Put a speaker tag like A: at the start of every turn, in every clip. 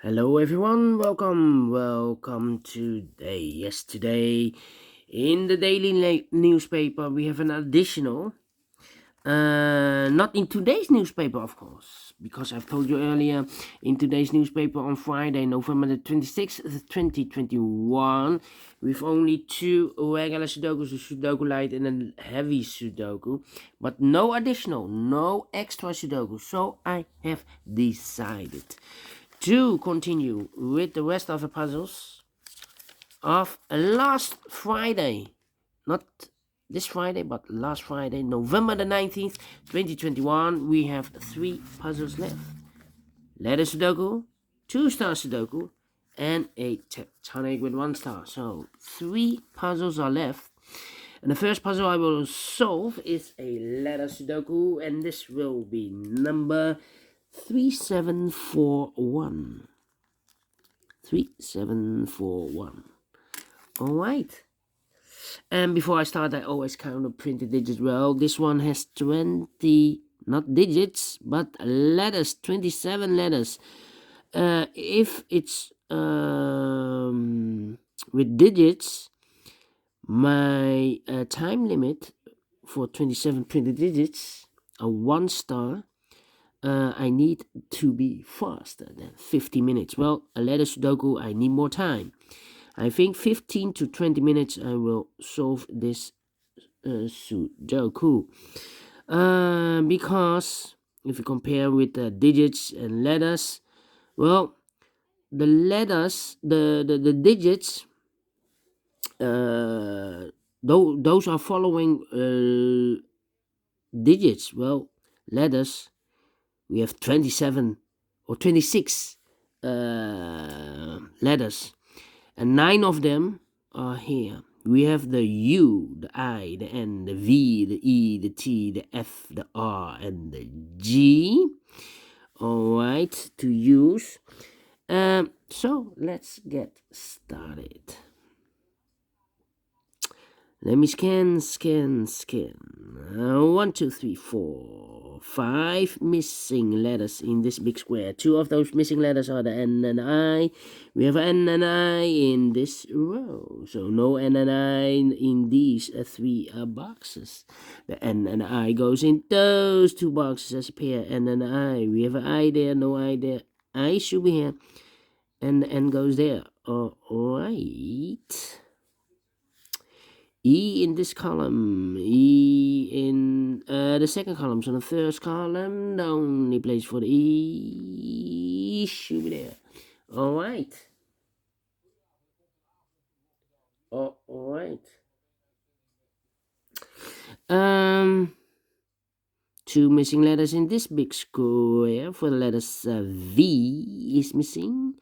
A: Hello everyone, welcome today. Yesterday in the daily newspaper we have an additional, not in today's newspaper of course, because I've told you earlier, in today's newspaper on Friday, November the 26th, 2021, with only two regular Sudokus, a Sudoku Light and a heavy Sudoku, but no additional, no extra Sudoku, so I have decided to continue with the rest of the puzzles of last Friday. Not this Friday, but last Friday, November the 19th, 2021. We have three puzzles left. Letter Sudoku, 2-star Sudoku, and a tectonic with 1 star. So three puzzles are left. And the first puzzle I will solve is a letter Sudoku, and this will be number 3741. 3741. All right. And before I start, I always count the printed digits. Well, this one has 20, not digits, but letters, 27 letters. If it's with digits, my time limit for 27 printed digits, a 1 star, I need to be faster than 50 minutes. Well, a letter Sudoku, I need more time. I think 15 to 20 minutes I will solve this Sudoku. Because if you compare with the digits and letters, well, the letters, the digits, those are following digits. Well, letters, we have 27 or 26 letters, and 9 of them are here. We have the U, the I, the N, the V, the E, the T, the F, the R, and the G. Alright, to use. So let's get started. Let me scan. 1, 2, 3, 4, 5 missing letters in this big square. 2 of those missing letters are the N and I. We have N and I in this row. So no N and I in these 3 boxes. The N and I goes in those 2 boxes as a pair. N and I. We have an I there, no I there. I should be here. And the N goes there. Alright. E in this column, E in the second column. So the first column, the only place for the E should be there. Alright. Alright. 2 missing letters in this big square. For the letters V is missing,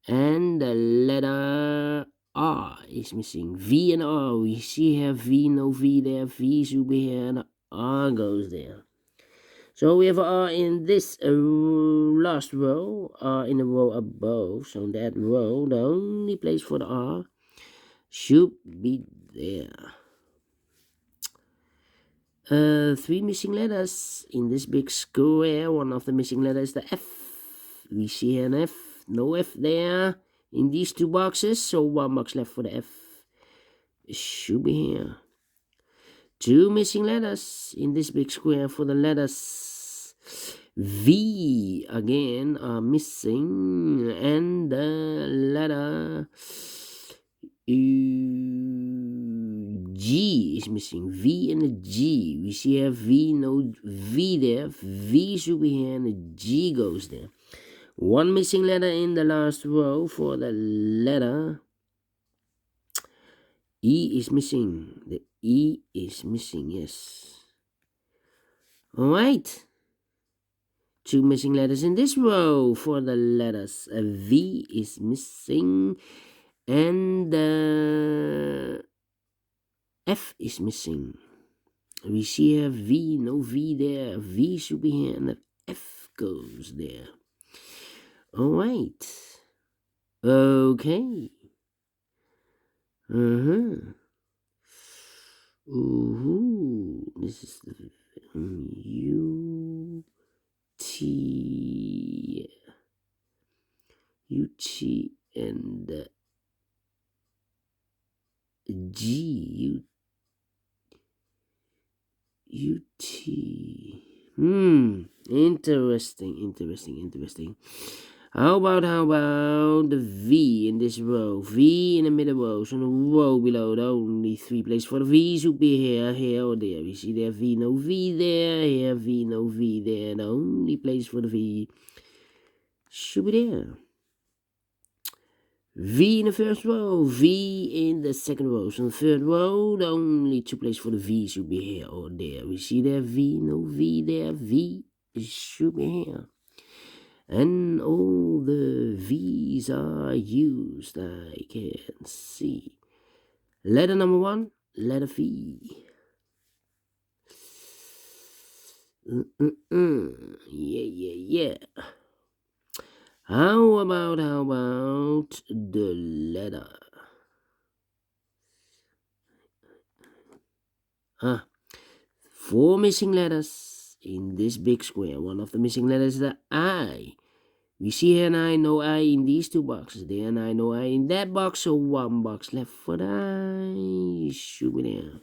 A: and the letter R is missing. V and R, we see here V, no V there. V should be here, and R goes there. So we have R in this last row, R in the row above. So that row, the only place for the R should be there. 3 missing letters in this big square. One of the missing letters is the F. We see here an F. No F there in these 2 boxes. So 1 box left for the F. It should be here. 2 missing letters in this big square. For the letters V again are missing, and the letter G is missing. V and a G. We see here V, no V there. V should be here, and the G goes there. 1 missing letter in the last row. For the letter E is missing. The E is missing, yes. Alright. 2 missing letters in this row. For the letters V is missing, and F is missing. We see here V, no V there. V should be here, and the F goes there. Alright. Okay. This is the U T UT and the G. UT. Interesting. How about the V in this row? V in the middle row. So the row below, the only 3 places for the V should be here, or there. We see there V, no V there. Here, V, no V there. The only place for the V should be there. V in the first row, V in the second row. So in the third row, the only 2 places for the V should be here or there. We see there V, no V there. V should be here. And all the V's are used, I can see. Letter number 1, letter V. Yeah. How about the letter? 4 missing letters in this big square. One of the missing letters is the I. We see here an I, no I in these 2 boxes. There an I, no I in that box. So 1 box left for the I. Should be there.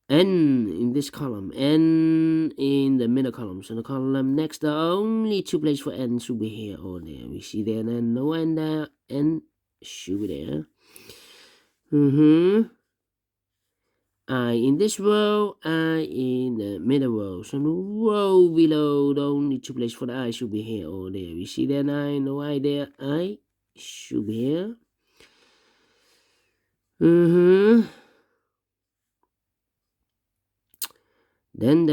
A: N in this column, N in the middle column. So the column next, the only 2 places for N should be here or there. We see there and no N there, N should be there. I in this row, I in the middle row. So the row below, the only 2 places for the I should be here or there. We see there I, no I there, I should be here. Then.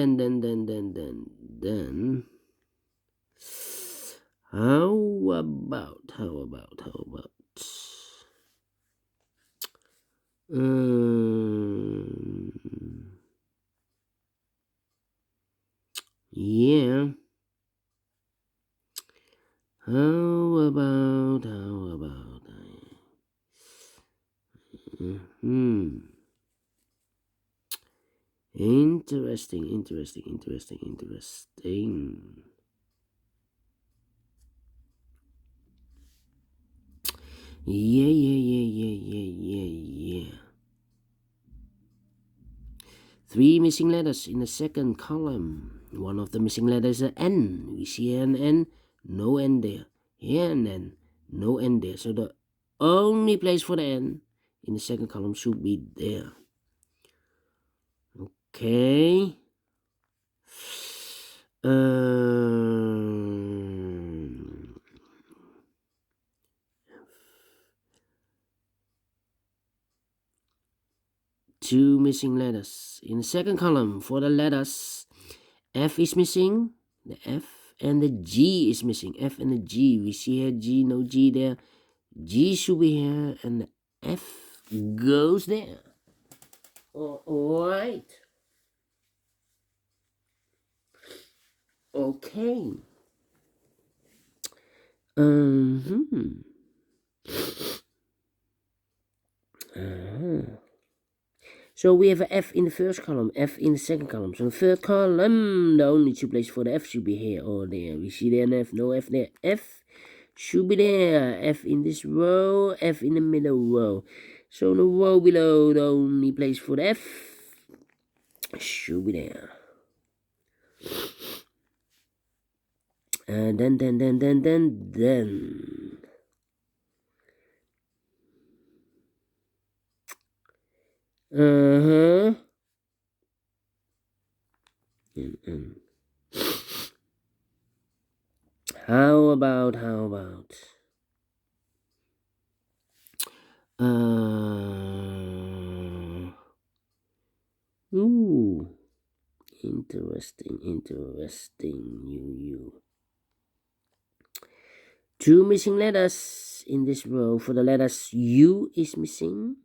A: How about? Yeah. How about? Interesting. Yeah. 3 missing letters in the second column. One of the missing letters is an N. We see an N, no N there. Here an N, no N there. So the only place for the N in the second column should be there. Okay. 2 missing letters in the second column. For the letters, F is missing, the F, and the G is missing. F and the G. We see here G, no G there. G should be here, and the F goes there. Alright. Okay. So we have an F in the first column, F in the second column. So the third column, the only 2 places for the F should be here or there. We see there an F, no F there. F should be there. F in this row, F in the middle row. So the row below, the only place for the F should be there. And then. How about? Ooh, interesting. You. 2 missing letters in this row. For the letters, U is missing.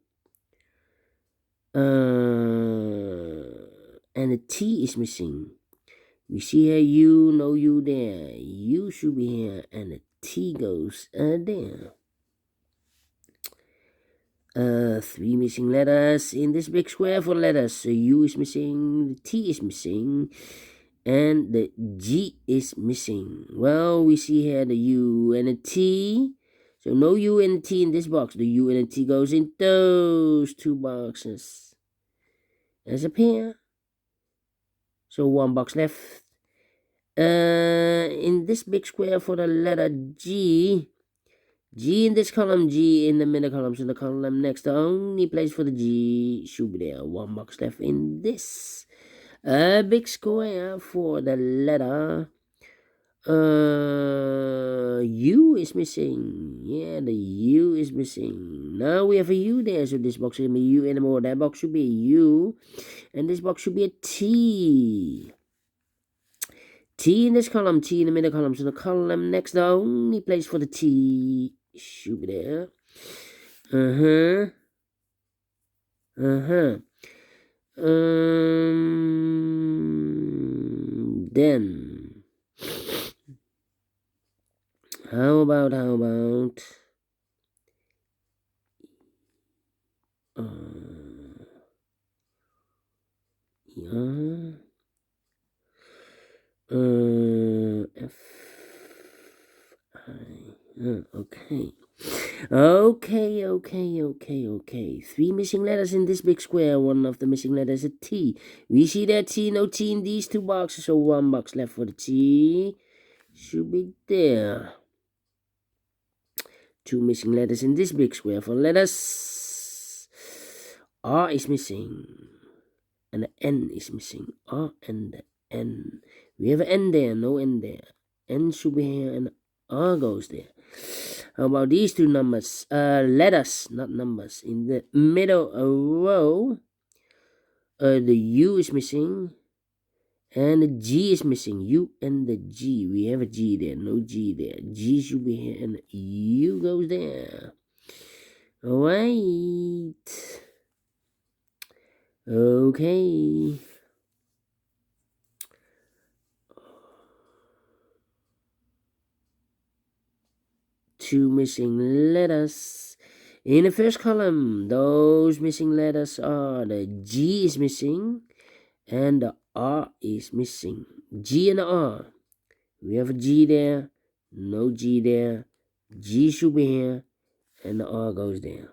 A: And the T is missing. We see here U, no U there. U should be here, and the T goes there. 3 missing letters in this big square for letters. U is missing, the T is missing, and the G is missing. Well, we see here the U and a T. So no U and a T in this box. The U and a T goes in those two boxes as a pair. So one box left. In this big square for the letter G. G in this column, G in the middle column. So the column next, the only place for the G should be there. One box left in this big square for the letter U is missing. Yeah, the U is missing. Now we have a U there, so this box should be U anymore. That box should be a U, and this box should be a T. T in this column, T in the middle column. So the column next, the only place for the T should be there. Then how about F I okay. 3 missing letters in this big square. One of the missing letters is a T. We see that T, no T in these two boxes, so one box left for the T. Should be there. 2 missing letters in this big square for letters. R is missing. And the N is missing. R and the N. We have an N there, no N there. N should be here and R goes there. How about these two numbers? Letters, not numbers. In the middle row, the U is missing. And the G is missing. U and the G. We have a G there. No G there. G should be here. And U goes there. Alright. Okay. Two missing letters. In the first column, those missing letters are the G is missing. And the R is missing. G and the R. We have a G there. No G there. G should be here. And the R goes there.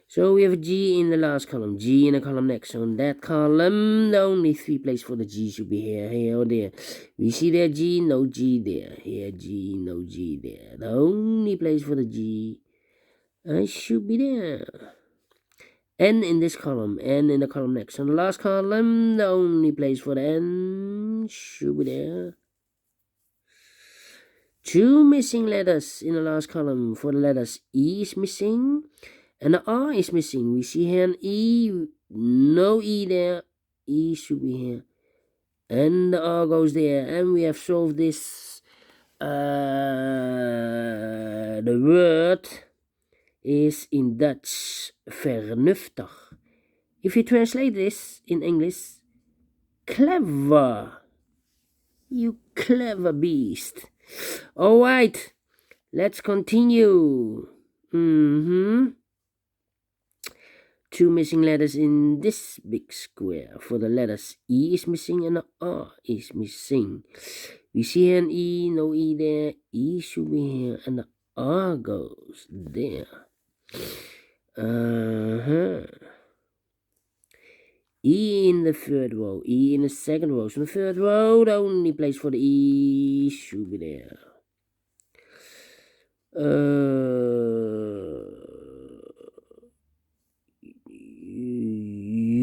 A: So we have a G in the last column. G in the column next. So in that column, the only 3 places for the G should be here, or there. We see there G, no G there. Here G, no G there. The only place for the G should be there. N in this column, N in the column next. On the last column, the only place for the N should be there. 2 missing letters in the last column for the letters. E is missing and the R is missing. We see here an E, no E there. E should be here. And the R goes there. And we have solved this. The word is in Dutch vernuftig. If you translate this in English, clever. You clever beast. Alright, let's continue. 2 missing letters in this big square. For the letters E is missing and the R is missing. We see here an E, no E there. E should be here and the R goes there. E in the third row, E in the second row. So in the third row, the only place for the E should be there.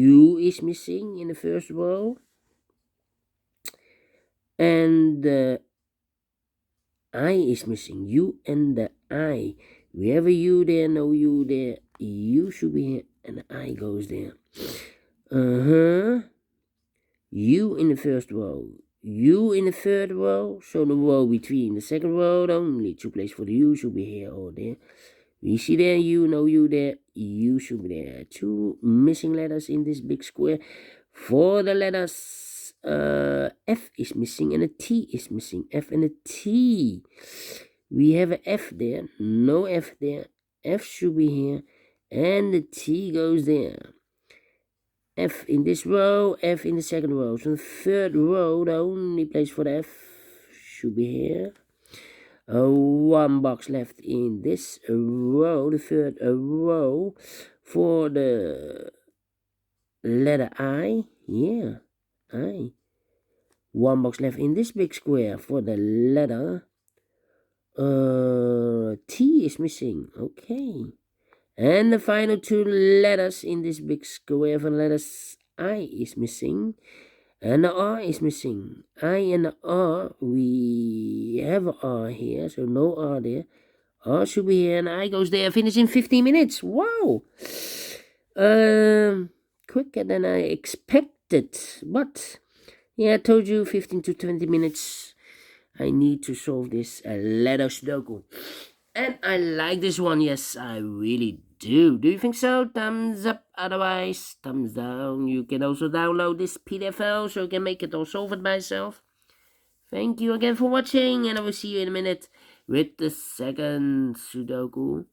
A: U is missing in the first row. And the I is missing. U and the I. We have a U there, no U there. U should be here and the I goes there. U in the first row. U in the third row. So the row between the second row, the only 2 places for the U should be here or there. We see there U, no U there. U should be there. 2 missing letters in this big square. For the letters, F is missing and a T is missing. F and a T. We have an F there. No F there. F should be here. And the T goes there. F in this row, F in the second row. So the third row, the only place for the F should be here. One box left in this row, the third row, for the letter I. Yeah, I. One box left in this big square for the letter T is missing. Okay. And the final two letters in this big square for the letters I is missing. And the R is missing. I and the R, we have a R here, so no R there. R should be here, and I goes there. Finish in 15 minutes. Wow. Quicker than I expected. But, yeah, I told you 15 to 20 minutes. I need to solve this letter Sudoku. And I like this one. Yes, I really do. Do you think so? Thumbs up. Otherwise, thumbs down. You can also download this PDF file so you can make it all solve it by yourself. Thank you again for watching, and I will see you in a minute with the second Sudoku.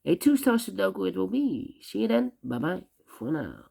A: A 2-star Sudoku it will be. See you then. Bye-bye for now.